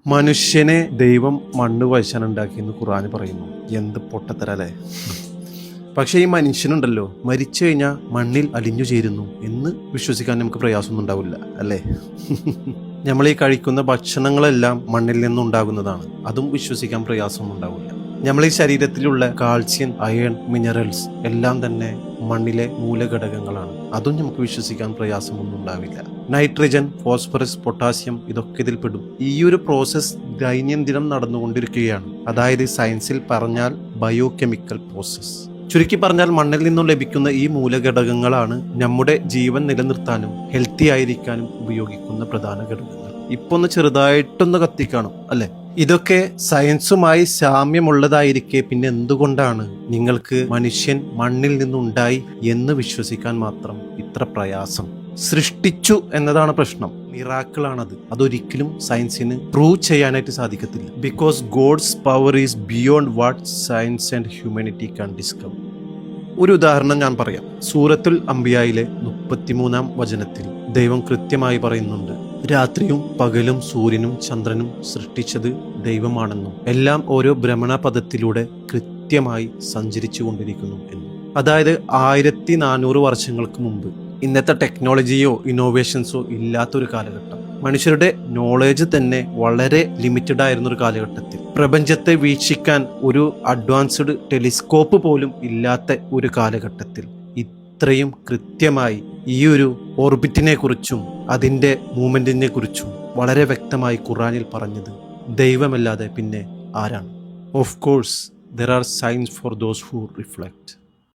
മനുഷ്യനെ ദൈവം മണ്ണ് വശനുണ്ടാക്കിയെന്ന് ഖുർആൻ പറയുന്നു. എന്ത് പൊട്ടത്തരല്ലേ. പക്ഷേ ഈ മനുഷ്യനുണ്ടല്ലോ, മരിച്ചു കഴിഞ്ഞാൽ മണ്ണിൽ അലിഞ്ഞു ചേരുന്നു എന്ന് വിശ്വസിക്കാൻ നമുക്ക് പ്രയാസമൊന്നും ഉണ്ടാവില്ല അല്ലേ? നമ്മൾ ഈ കഴിക്കുന്ന ഭക്ഷണങ്ങളെല്ലാം മണ്ണിൽ നിന്നുണ്ടാകുന്നതാണ്. അതും വിശ്വസിക്കാൻ പ്രയാസമൊന്നും ഉണ്ടാവില്ല. നമ്മൾ ഈ ശരീരത്തിലുള്ള കാൽസ്യം, അയൺ, മിനറൽസ് എല്ലാം തന്നെ മണ്ണിലെ മൂലഘടകങ്ങളാണ്. അതും നമുക്ക് വിശ്വസിക്കാൻ പ്രയാസമൊന്നും ഉണ്ടാവില്ല. നൈട്രജൻ, ഫോസ്ഫറസ്, പൊട്ടാസ്യം ഇതൊക്കെ ഇതിൽ പെടും. ഈ ഒരു പ്രോസസ്സ് ദൈനംദിനം നടന്നുകൊണ്ടിരിക്കുകയാണ്. അതായത് സയൻസിൽ പറഞ്ഞാൽ ബയോ കെമിക്കൽ പ്രോസസ്സ്. ചുരുക്കി പറഞ്ഞാൽ മണ്ണിൽ നിന്നും ലഭിക്കുന്ന ഈ മൂലഘടകങ്ങളാണ് നമ്മുടെ ജീവൻ നിലനിർത്താനും ഹെൽത്തി ആയിരിക്കാനും ഉപയോഗിക്കുന്ന പ്രധാന ഘടകങ്ങൾ. ഇപ്പൊ ഒന്ന് ചെറുതായിട്ടൊന്ന് കത്തിക്കാണും അല്ലെ? ഇതൊക്കെ സയൻസുമായി സാമ്യമുള്ളതായിരിക്കെ പിന്നെ എന്തുകൊണ്ടാണ് നിങ്ങൾക്ക് മനുഷ്യൻ മണ്ണിൽ നിന്നുണ്ടായി എന്ന് വിശ്വസിക്കാൻ മാത്രം ഇത്ര പ്രയാസം? സൃഷ്ടിച്ചു എന്നതാണ് പ്രശ്നം. മിറാക്കിളാണത്. അതൊരിക്കലും സയൻസിന് പ്രൂവ് ചെയ്യാനായിട്ട് സാധിക്കത്തില്ല. Because God's power is beyond what science and humanity can discover. ഒരു ഉദാഹരണം ഞാൻ പറയാം. സൂറത്തുൽ അംബിയായിലെ 33-ാം വചനത്തിൽ ദൈവം കൃത്യമായി പറയുന്നുണ്ട്, രാത്രിയും പകലും സൂര്യനും ചന്ദ്രനും സൃഷ്ടിച്ചത് ദൈവമാണെന്നും എല്ലാം ഓരോ ഭ്രമണപഥത്തിലൂടെ കൃത്യമായി സഞ്ചരിച്ചു കൊണ്ടിരിക്കുന്നു എന്നും. അതായത് 1400 വർഷങ്ങൾക്ക് മുമ്പ് ഇന്നത്തെ ടെക്നോളജിയോ ഇന്നോവേഷൻസോ ഇല്ലാത്തൊരു കാലഘട്ടം, മനുഷ്യരുടെ നോളേജ് തന്നെ വളരെ ലിമിറ്റഡ് ആയിരുന്ന ഒരു കാലഘട്ടത്തിൽ, പ്രപഞ്ചത്തെ വീക്ഷിക്കാൻ ഒരു അഡ്വാൻസ്ഡ് ടെലിസ്കോപ്പ് പോലും ഇല്ലാത്ത ഒരു കാലഘട്ടത്തിൽ ഇത്രയും കൃത്യമായി ഈ ഒരു ഓർബിറ്റിനെ കുറിച്ചും അതിൻ്റെ മൂവ്മെന്റിനെ കുറിച്ചും വളരെ വ്യക്തമായി ഖുർആനിൽ പറഞ്ഞത് ദൈവമല്ലാതെ പിന്നെ ആരാണ്? Of course there are signs for those who reflect.